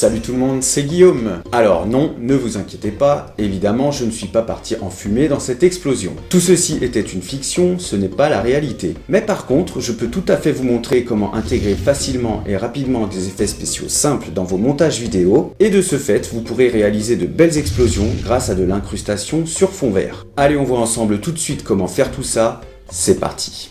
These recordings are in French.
Salut tout le monde, c'est Guillaume. Alors non, ne vous inquiétez pas, évidemment je ne suis pas parti en fumée dans cette explosion. Tout ceci était une fiction, ce n'est pas la réalité. Mais par contre, je peux tout à fait vous montrer comment intégrer facilement et rapidement des effets spéciaux simples dans vos montages vidéo, et de ce fait, vous pourrez réaliser de belles explosions grâce à de l'incrustation sur fond vert. Allez, on voit ensemble tout de suite comment faire tout ça, c'est parti.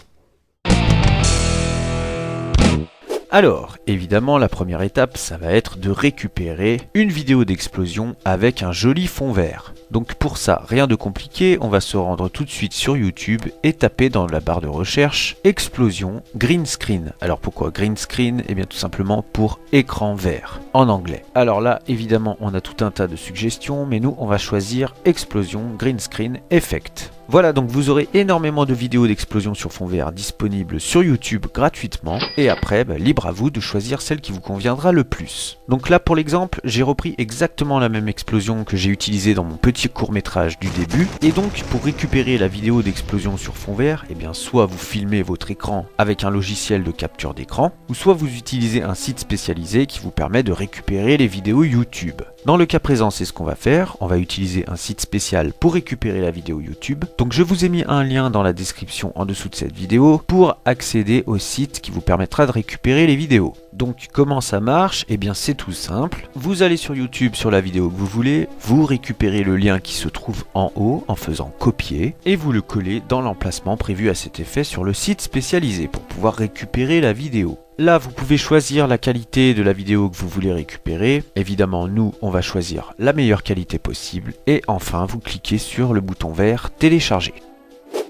Alors, évidemment, la première étape, ça va être de récupérer une vidéo d'explosion avec un joli fond vert. Donc pour ça, rien de compliqué, on va se rendre tout de suite sur YouTube et taper dans la barre de recherche « Explosion green screen ». Alors pourquoi green screen? Eh bien tout simplement pour écran vert, en anglais. Alors là, évidemment, on a tout un tas de suggestions, mais nous, on va choisir « Explosion green screen effect ». Voilà, donc vous aurez énormément de vidéos d'explosion sur fond vert disponibles sur YouTube gratuitement. Et après, libre à vous de choisir celle qui vous conviendra le plus. Donc là, pour l'exemple, j'ai repris exactement la même explosion que j'ai utilisée dans mon petit court-métrage du début. Et donc, pour récupérer la vidéo d'explosion sur fond vert, eh bien, soit vous filmez votre écran avec un logiciel de capture d'écran, ou soit vous utilisez un site spécialisé qui vous permet de récupérer les vidéos YouTube. Dans le cas présent, c'est ce qu'on va faire. On va utiliser un site spécial pour récupérer la vidéo YouTube. Donc je vous ai mis un lien dans la description en dessous de cette vidéo pour accéder au site qui vous permettra de récupérer les vidéos. Donc comment ça marche? Eh bien c'est tout simple. Vous allez sur YouTube sur la vidéo que vous voulez, vous récupérez le lien qui se trouve en haut en faisant copier et vous le collez dans l'emplacement prévu à cet effet sur le site spécialisé pour pouvoir récupérer la vidéo. Là, vous pouvez choisir la qualité de la vidéo que vous voulez récupérer. Évidemment, nous, on va choisir la meilleure qualité possible. Et enfin, vous cliquez sur le bouton vert « Télécharger ».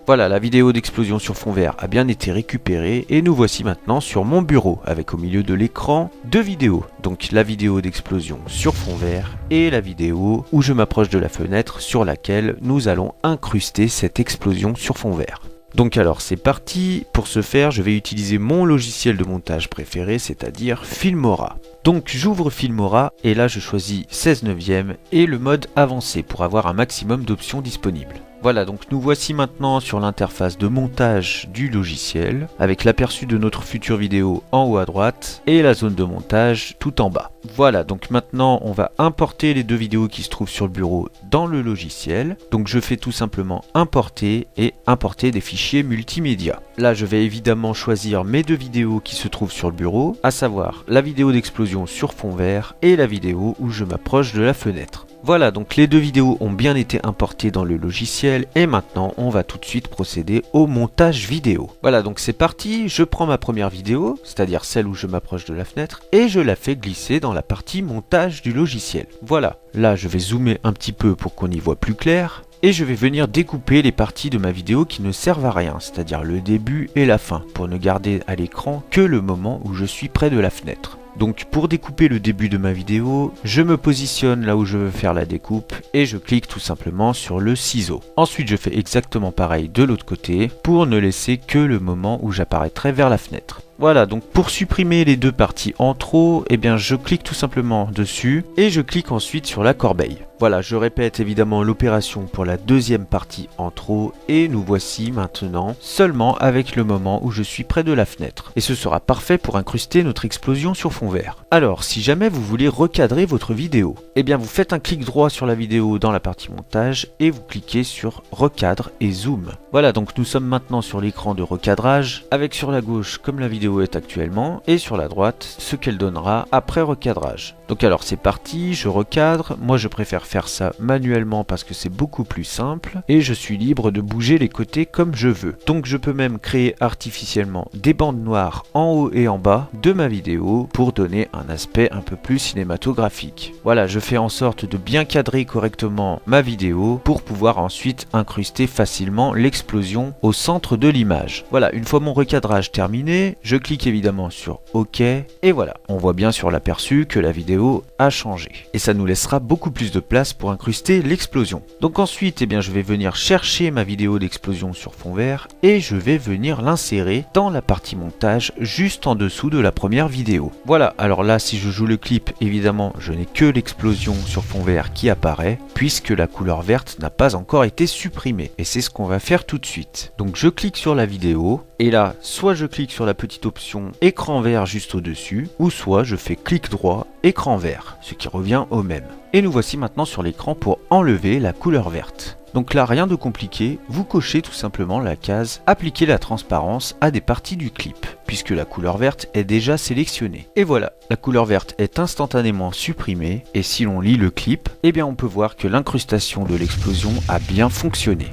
Voilà, la vidéo d'explosion sur fond vert a bien été récupérée et nous voici maintenant sur mon bureau avec au milieu de l'écran deux vidéos. Donc la vidéo d'explosion sur fond vert et la vidéo où je m'approche de la fenêtre sur laquelle nous allons incruster cette explosion sur fond vert. Donc alors c'est parti, pour ce faire je vais utiliser mon logiciel de montage préféré, c'est-à-dire Filmora. Donc j'ouvre Filmora et là je choisis 16/9 et le mode avancé pour avoir un maximum d'options disponibles. Voilà, donc nous voici maintenant sur l'interface de montage du logiciel avec l'aperçu de notre future vidéo en haut à droite et la zone de montage tout en bas. Voilà, donc maintenant on va importer les deux vidéos qui se trouvent sur le bureau dans le logiciel. Donc je fais tout simplement importer et importer des fichiers multimédia. Là je vais évidemment choisir mes deux vidéos qui se trouvent sur le bureau, à savoir la vidéo d'explosion sur fond vert et la vidéo où je m'approche de la fenêtre. Voilà, donc les deux vidéos ont bien été importées dans le logiciel et maintenant on va tout de suite procéder au montage vidéo. Voilà, donc c'est parti, je prends ma première vidéo, c'est-à-dire celle où je m'approche de la fenêtre, et je la fais glisser dans la partie montage du logiciel. Voilà, là je vais zoomer un petit peu pour qu'on y voit plus clair. Et je vais venir découper les parties de ma vidéo qui ne servent à rien, c'est-à-dire le début et la fin, pour ne garder à l'écran que le moment où je suis près de la fenêtre. Donc pour découper le début de ma vidéo, je me positionne là où je veux faire la découpe et je clique tout simplement sur le ciseau. Ensuite je fais exactement pareil de l'autre côté pour ne laisser que le moment où j'apparaîtrai vers la fenêtre. Voilà, donc pour supprimer les deux parties en trop, eh bien je clique tout simplement dessus et je clique ensuite sur la corbeille. Voilà, je répète évidemment l'opération pour la deuxième partie en trop et nous voici maintenant seulement avec le moment où je suis près de la fenêtre. Et ce sera parfait pour incruster notre explosion sur fond vert. Alors, si jamais vous voulez recadrer votre vidéo, eh bien vous faites un clic droit sur la vidéo dans la partie montage et vous cliquez sur recadre et zoom. Voilà, donc nous sommes maintenant sur l'écran de recadrage avec sur la gauche comme la vidéo est actuellement et sur la droite ce qu'elle donnera après recadrage. Donc alors c'est parti, je recadre, moi je préfère faire ça manuellement parce que c'est beaucoup plus simple et je suis libre de bouger les côtés comme je veux. Donc je peux même créer artificiellement des bandes noires en haut et en bas de ma vidéo pour donner un aspect un peu plus cinématographique. Voilà, je fais en sorte de bien cadrer correctement ma vidéo pour pouvoir ensuite incruster facilement l'explosion au centre de l'image. Voilà, une fois mon recadrage terminé, je clique évidemment sur OK et voilà, on voit bien sur l'aperçu que la vidéo a changé et ça nous laissera beaucoup plus de place pour incruster l'explosion. Donc ensuite, eh bien, je vais venir chercher ma vidéo d'explosion sur fond vert et je vais venir l'insérer dans la partie montage juste en dessous de la première vidéo. Voilà, alors là si je joue le clip, évidemment je n'ai que l'explosion sur fond vert qui apparaît puisque la couleur verte n'a pas encore été supprimée et c'est ce qu'on va faire tout de suite. Donc je clique sur la vidéo et là soit je clique sur la petite option écran vert juste au dessus ou soit je fais clic droit, écran l'écran vert, ce qui revient au même. Et nous voici maintenant sur l'écran pour enlever la couleur verte. Donc là, rien de compliqué, vous cochez tout simplement la case « Appliquer la transparence à des parties du clip », puisque la couleur verte est déjà sélectionnée. Et voilà, la couleur verte est instantanément supprimée, et si l'on lit le clip, eh bien on peut voir que l'incrustation de l'explosion a bien fonctionné.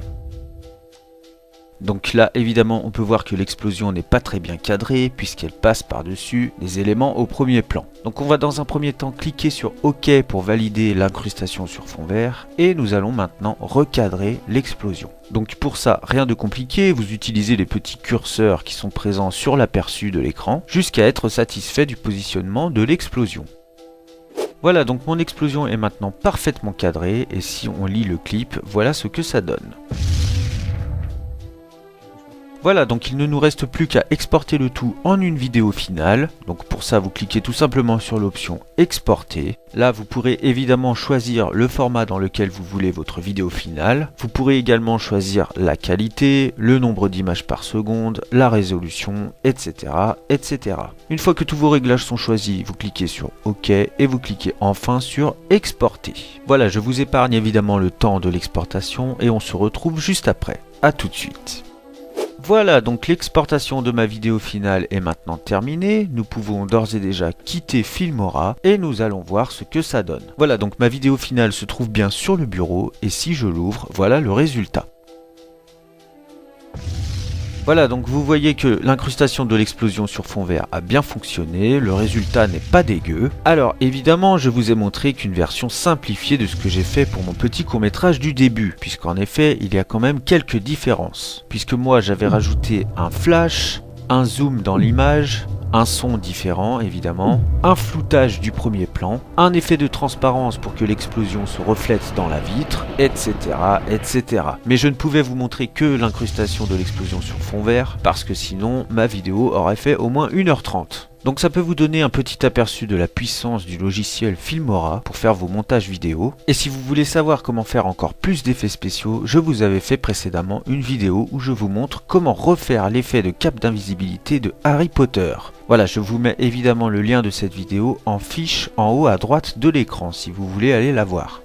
Donc là, évidemment, on peut voir que l'explosion n'est pas très bien cadrée puisqu'elle passe par-dessus les éléments au premier plan. Donc on va dans un premier temps cliquer sur OK pour valider l'incrustation sur fond vert et nous allons maintenant recadrer l'explosion. Donc pour ça, rien de compliqué, vous utilisez les petits curseurs qui sont présents sur l'aperçu de l'écran jusqu'à être satisfait du positionnement de l'explosion. Voilà, donc mon explosion est maintenant parfaitement cadrée et si on lit le clip, voilà ce que ça donne. Voilà, donc il ne nous reste plus qu'à exporter le tout en une vidéo finale. Donc pour ça, vous cliquez tout simplement sur l'option exporter. Là, vous pourrez évidemment choisir le format dans lequel vous voulez votre vidéo finale. Vous pourrez également choisir la qualité, le nombre d'images par seconde, la résolution, etc., etc. Une fois que tous vos réglages sont choisis, vous cliquez sur OK et vous cliquez enfin sur exporter. Voilà, je vous épargne évidemment le temps de l'exportation et on se retrouve juste après. À tout de suite. Voilà, donc l'exportation de ma vidéo finale est maintenant terminée. Nous pouvons d'ores et déjà quitter Filmora et nous allons voir ce que ça donne. Voilà, donc ma vidéo finale se trouve bien sur le bureau et si je l'ouvre, voilà le résultat. Voilà, donc vous voyez que l'incrustation de l'explosion sur fond vert a bien fonctionné, le résultat n'est pas dégueu. Alors évidemment, je vous ai montré qu'une version simplifiée de ce que j'ai fait pour mon petit court-métrage du début, puisqu'en effet, il y a quand même quelques différences. Puisque moi, j'avais rajouté un flash, un zoom dans l'image, un son différent évidemment, un floutage du premier plan, un effet de transparence pour que l'explosion se reflète dans la vitre, etc., etc. Mais je ne pouvais vous montrer que l'incrustation de l'explosion sur fond vert, parce que sinon ma vidéo aurait fait au moins 1h30. Donc ça peut vous donner un petit aperçu de la puissance du logiciel Filmora pour faire vos montages vidéo. Et si vous voulez savoir comment faire encore plus d'effets spéciaux, je vous avais fait précédemment une vidéo où je vous montre comment refaire l'effet de cape d'invisibilité de Harry Potter. Voilà, je vous mets évidemment le lien de cette vidéo en fiche en haut à droite de l'écran si vous voulez aller la voir.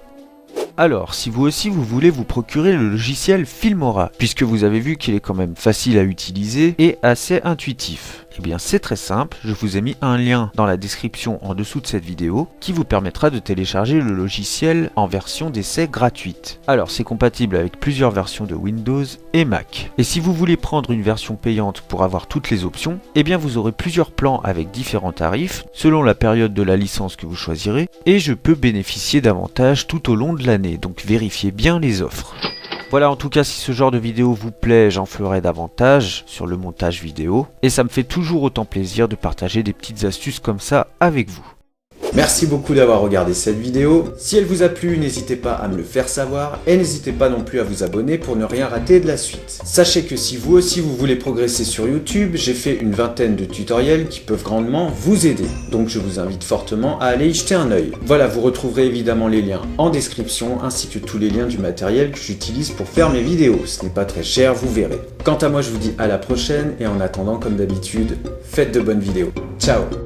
Alors, si vous aussi vous voulez vous procurer le logiciel Filmora, puisque vous avez vu qu'il est quand même facile à utiliser et assez intuitif, eh bien c'est très simple, je vous ai mis un lien dans la description en dessous de cette vidéo qui vous permettra de télécharger le logiciel en version d'essai gratuite. Alors c'est compatible avec plusieurs versions de Windows et Mac. Et si vous voulez prendre une version payante pour avoir toutes les options, eh bien vous aurez plusieurs plans avec différents tarifs selon la période de la licence que vous choisirez et je peux bénéficier d'avantages tout au long de l'année, donc vérifiez bien les offres. Voilà, en tout cas, si ce genre de vidéo vous plaît, j'en ferai davantage sur le montage vidéo. Et ça me fait toujours autant plaisir de partager des petites astuces comme ça avec vous. Merci beaucoup d'avoir regardé cette vidéo. Si elle vous a plu, n'hésitez pas à me le faire savoir et n'hésitez pas non plus à vous abonner pour ne rien rater de la suite. Sachez que si vous aussi vous voulez progresser sur YouTube, j'ai fait une vingtaine de tutoriels qui peuvent grandement vous aider. Donc je vous invite fortement à aller y jeter un œil. Voilà, vous retrouverez évidemment les liens en description ainsi que tous les liens du matériel que j'utilise pour faire mes vidéos. Ce n'est pas très cher, vous verrez. Quant à moi, je vous dis à la prochaine et en attendant, comme d'habitude, faites de bonnes vidéos. Ciao!